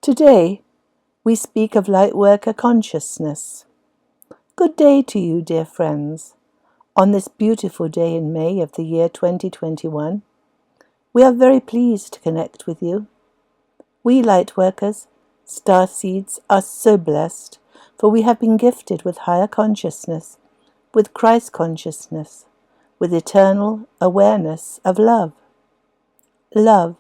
Today, we speak of Lightworker consciousness. Good day to you, dear friends. On this beautiful day in May of the year 2021, we are very pleased to connect with you. We Lightworkers, starseeds, are so blessed, for we have been gifted with higher consciousness, with Christ consciousness, with eternal awareness of love. Love,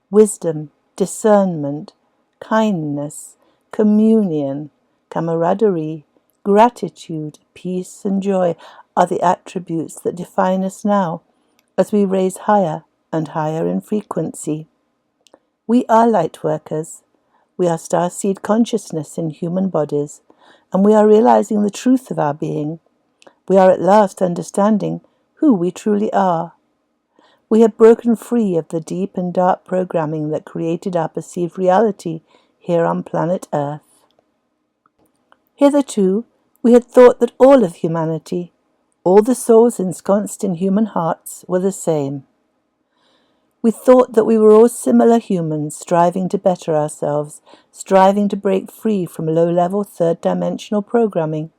wisdom, discernment, kindness, communion, camaraderie, gratitude, peace and joy are the attributes that define us now as we raise higher and higher in frequency. We are Lightworkers. We are starseed consciousness in human bodies, and we are realizing the truth of our being. We are at last understanding who we truly are. We have broken free of the deep and dark programming that created our perceived reality here on planet Earth. Hitherto, we had thought that all of humanity, all the souls ensconced in human hearts, were the same. We thought that we were all similar humans, striving to better ourselves, striving to break free from low-level third-dimensional programming.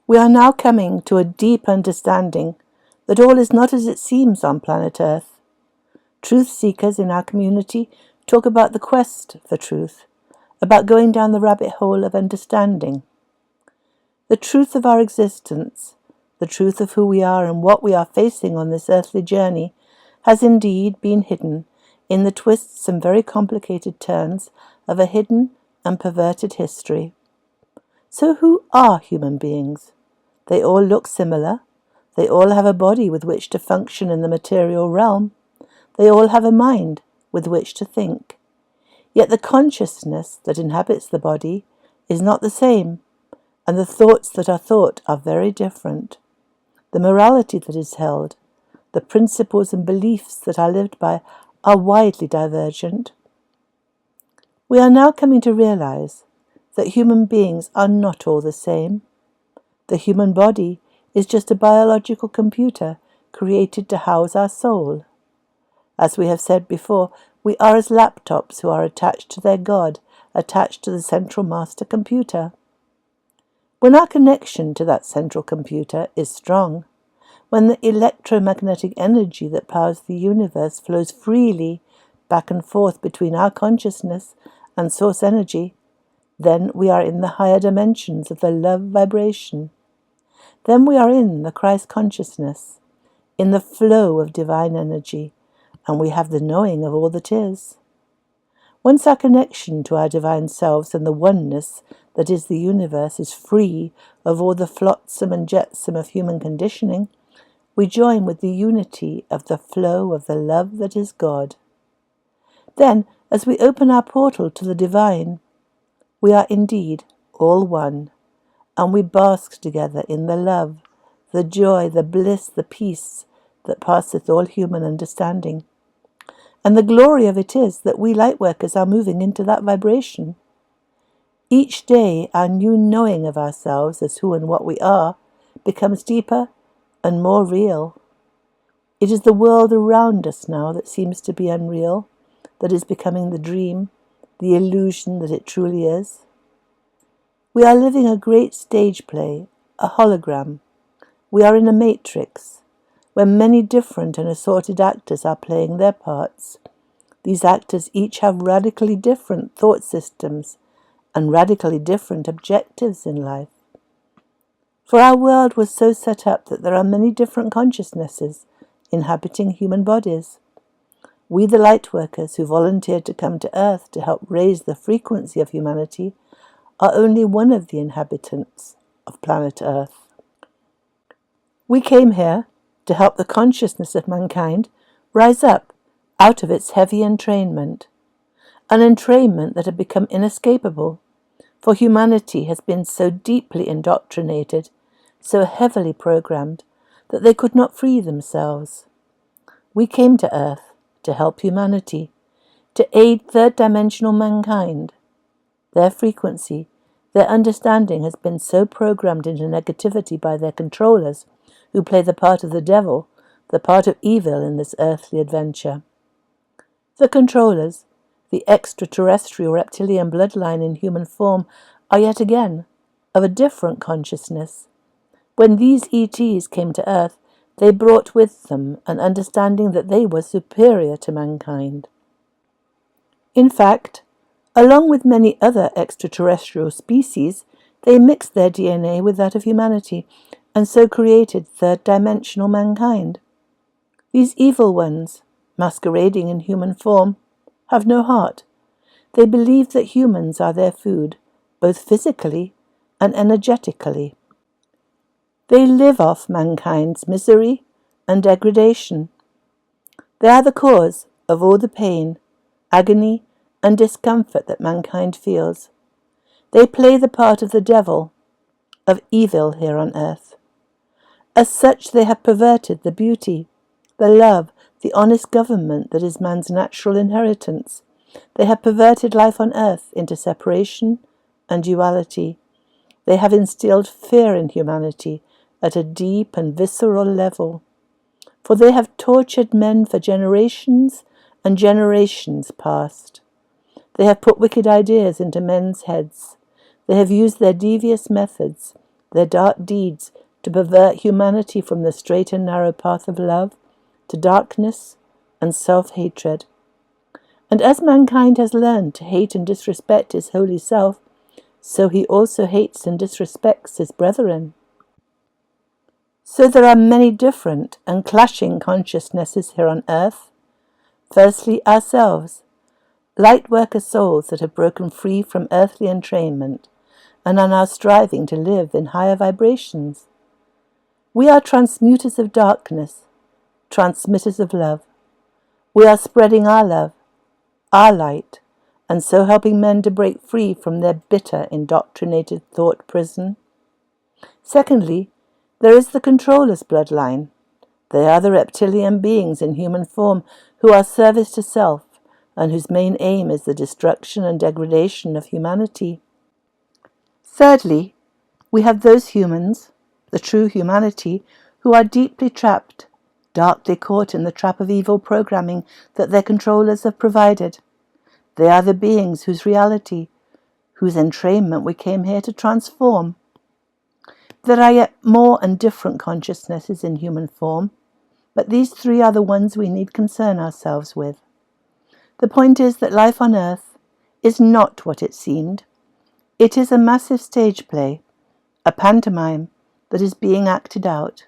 We are now coming to a deep understanding that all is not as it seems on planet Earth. Truth seekers in our community talk about the quest for truth, about going down the rabbit hole of understanding. The truth of our existence, the truth of who we are and what we are facing on this earthly journey, has indeed been hidden in the twists and very complicated turns of a hidden and perverted history. So who are human beings? They all look similar. They all have a body with which to function in the material realm. They all have a mind with which to think. Yet the consciousness that inhabits the body is not the same, and the thoughts that are thought are very different. The morality that is held, the principles and beliefs that are lived by, are widely divergent. We are now coming to realize that human beings are not all the same. The human body is just a biological computer created to house our soul. As we have said before, we are as laptops who are attached to their God, attached to the central master computer. When our connection to that central computer is strong, when the electromagnetic energy that powers the universe flows freely back and forth between our consciousness and source energy, then we are in the higher dimensions of the love vibration. Then we are in the Christ consciousness, in the flow of divine energy, and we have the knowing of all that is. Once our connection to our divine selves and the oneness that is the universe is free of all the flotsam and jetsam of human conditioning, we join with the unity of the flow of the love that is God. Then, as we open our portal to the divine, we are indeed all one, and we bask together in the love, the joy, the bliss, the peace that passeth all human understanding. And the glory of it is that we Lightworkers are moving into that vibration. Each day our new knowing of ourselves as who and what we are becomes deeper and more real. It is the world around us now that seems to be unreal, that is becoming the dream, the illusion that it truly is. We are living a great stage play, a hologram. We are in a matrix, where many different and assorted actors are playing their parts. These actors each have radically different thought systems and radically different objectives in life. For our world was so set up that there are many different consciousnesses inhabiting human bodies. We, the Lightworkers who volunteered to come to Earth to help raise the frequency of humanity, are only one of the inhabitants of planet Earth. We came here to help the consciousness of mankind rise up out of its heavy entrainment, an entrainment that had become inescapable, for humanity has been so deeply indoctrinated, so heavily programmed, that they could not free themselves. We came to Earth to help humanity, to aid third-dimensional mankind. Their frequency, their understanding has been so programmed into negativity by their controllers, who play the part of the devil, the part of evil in this earthly adventure. The controllers, the extraterrestrial reptilian bloodline in human form, are yet again of a different consciousness. When these ETs came to Earth, they brought with them an understanding that they were superior to mankind. In fact, along with many other extraterrestrial species, they mixed their DNA with that of humanity, and so created third-dimensional mankind. These evil ones, masquerading in human form, have no heart. They believe that humans are their food, both physically and energetically. They live off mankind's misery and degradation. They are the cause of all the pain, agony, and discomfort that mankind feels. They play the part of the devil, of evil here on earth. As such, they have perverted the beauty, the love, the honest government that is man's natural inheritance. They have perverted life on earth into separation and duality. They have instilled fear in humanity at a deep and visceral level. For they have tortured men for generations and generations past. They have put wicked ideas into men's heads. They have used their devious methods, their dark deeds, to pervert humanity from the straight and narrow path of love to darkness and self-hatred. And as mankind has learned to hate and disrespect his holy self, so he also hates and disrespects his brethren. So there are many different and clashing consciousnesses here on earth. Firstly, ourselves, light-worker souls that have broken free from earthly entrainment and are now striving to live in higher vibrations. We are transmuters of darkness, transmitters of love. We are spreading our love, our light, and so helping men to break free from their bitter, indoctrinated thought prison. Secondly, there is the controller's bloodline. They are the reptilian beings in human form who are service to self and whose main aim is the destruction and degradation of humanity. Thirdly, we have those humans, the true humanity, who are deeply trapped, darkly caught in the trap of evil programming that their controllers have provided. They are the beings whose reality, whose entrainment we came here to transform. There are yet more and different consciousnesses in human form, but these three are the ones we need concern ourselves with. The point is that life on earth is not what it seemed. It is a massive stage play, a pantomime that is being acted out.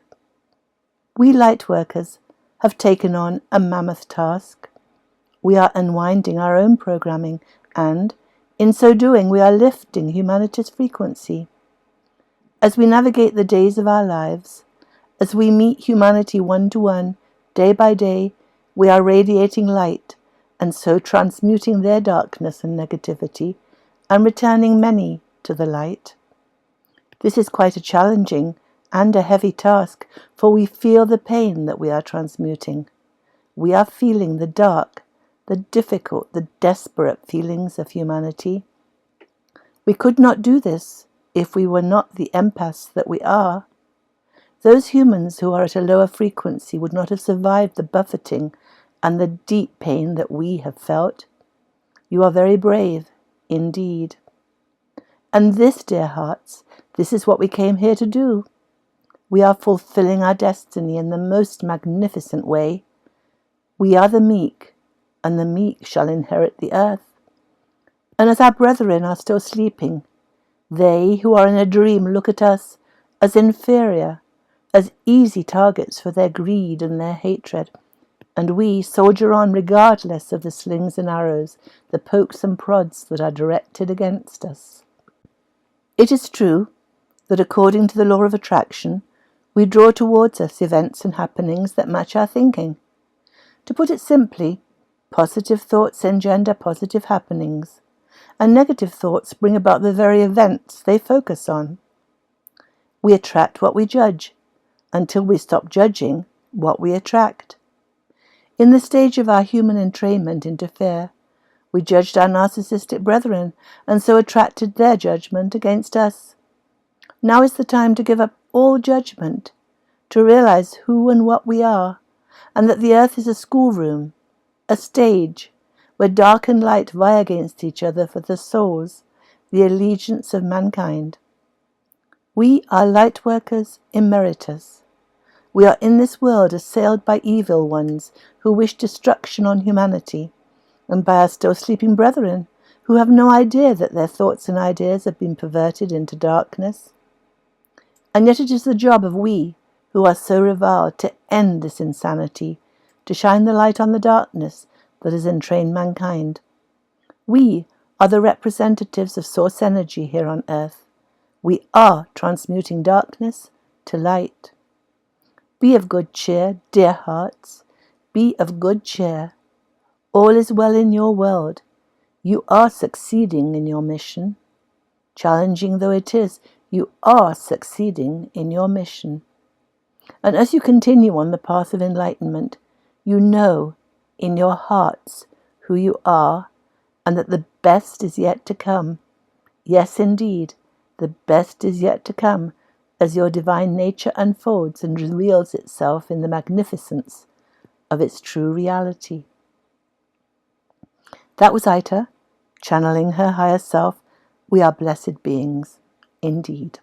We lightworkers have taken on a mammoth task. We are unwinding our own programming and, in so doing, we are lifting humanity's frequency. As we navigate the days of our lives, as we meet humanity one-to-one, day by day, we are radiating light and so transmuting their darkness and negativity and returning many to the light. This is quite a challenging and a heavy task, for we feel the pain that we are transmuting. We are feeling the dark, the difficult, the desperate feelings of humanity. We could not do this if we were not the empaths that we are. Those humans who are at a lower frequency would not have survived the buffeting and the deep pain that we have felt. You are very brave, indeed. And this, dear hearts, this is what we came here to do. We are fulfilling our destiny in the most magnificent way. We are the meek, and the meek shall inherit the earth. And as our brethren are still sleeping, they who are in a dream look at us as inferior, as easy targets for their greed and their hatred, and we soldier on regardless of the slings and arrows, the pokes and prods that are directed against us. It is true that according to the law of attraction, we draw towards us events and happenings that match our thinking. To put it simply, positive thoughts engender positive happenings, and negative thoughts bring about the very events they focus on. We attract what we judge, until we stop judging what we attract. In the stage of our human entrainment into fear, we judged our narcissistic brethren, and so attracted their judgment against us. Now is the time to give up all judgment, to realize who and what we are, and that the earth is a schoolroom, a stage, where dark and light vie against each other for the souls, the allegiance of mankind. We are Lightworkers Emeritus. We are in this world assailed by evil ones who wish destruction on humanity, and by our still sleeping brethren who have no idea that their thoughts and ideas have been perverted into darkness. And yet it is the job of we, who are so reviled, to end this insanity, to shine the light on the darkness that has entrained mankind. We are the representatives of source energy here on earth. We are transmuting darkness to light. Be of good cheer, dear hearts. Be of good cheer. All is well in your world. You are succeeding in your mission. Challenging though it is, you are succeeding in your mission. And as you continue on the path of enlightenment, you know in your hearts who you are and that the best is yet to come. Yes, indeed, the best is yet to come as your divine nature unfolds and reveals itself in the magnificence of its true reality. That was Ita, channeling her higher self. We are blessed beings, indeed.